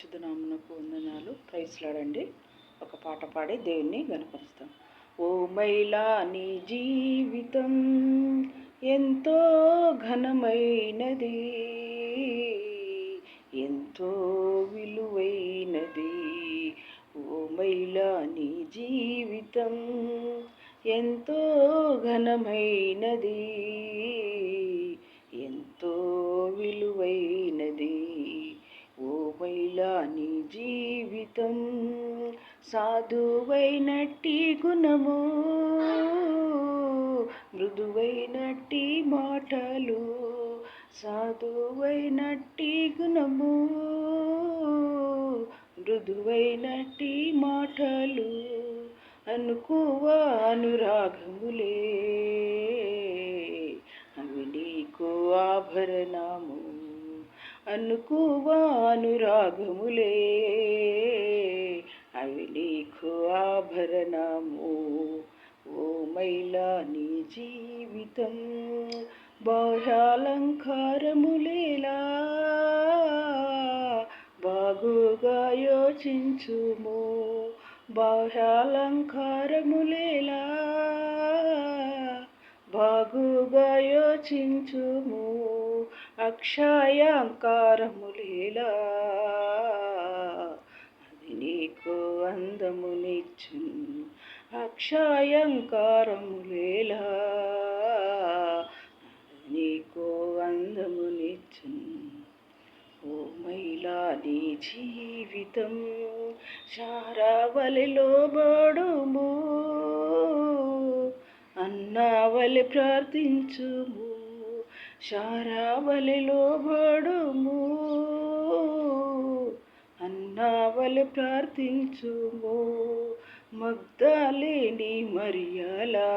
పరిశుద్ధనామమునకు వందనాలు. ప్రైజ్లాడండి. ఒక పాట పాడి దేవుణ్ణి గణపరుస్తాం. ఓ మహిళా, నీ జీవితం ఎంతో ఘనమైనది, ఎంతో విలువైనది. ఓ మహిళా, నీ జీవితం ఎంతో ఘనమైనది, ఎంతో విలువైనది. ఓ మహిళా, నీ జీవితం సాధువైనట్టి గుణము, మృదువైనట్టి మాటలు, సాధువైనట్టి గుణము, మృదువైనట్టి మాటలు, అనుకువ అనురాగములే అవి నీకు ఆభరణము, అనుకువ అనురాగములే అవి నీకు ఆభరణము. ఓ మహిళా, నీ జీవితం బాహ్యాలంకారములేలా, బాగుగా యోచించుము. బాహ్యాలంకారములేలా, బాగుగా యోచించుము. అక్షయాంకారములేలా, అది నీకు అందమునిచ్చును. అక్షయాంకారములేలా, అది నీకు అందమునిచ్చును. ఓ మహిళా, నీ జీవితం శారావలిలో బడుము, అన్నావలి ప్రార్థించుము. శారావలిలో బడుము, అన్నావలి ప్రార్థించుము. మగ్దలేని మరియలా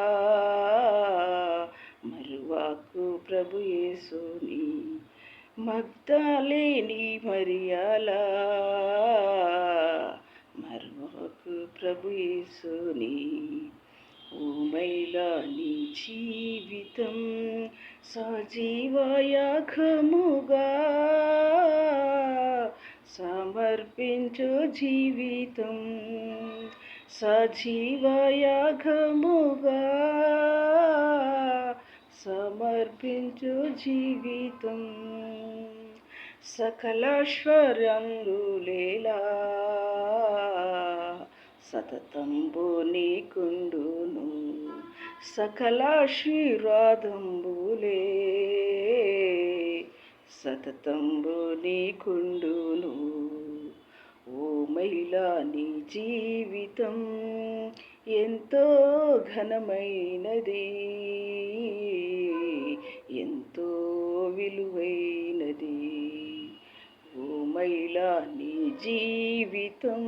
మరువాకు ప్రభు యేసుని, మగ్దలేని మరియలా మరువాకు ప్రభు యేసుని. ఓ మహిళా, నీ జీవితం సజీవయాగముగా సమర్పించు జీవితం, సజీవయాగముగా సమర్పించు జీవితం. సకలైశ్వర్యములేలా సతతంబు నీకుండును, సకలాశీర్వాదంబులే సతతంబు నీకుండును. ఓ మహిళా, నీ జీవితం ఎంతో ఘనమైనది, ఎంతో విలువైనది. ఓ మహిళా, నీ జీవితం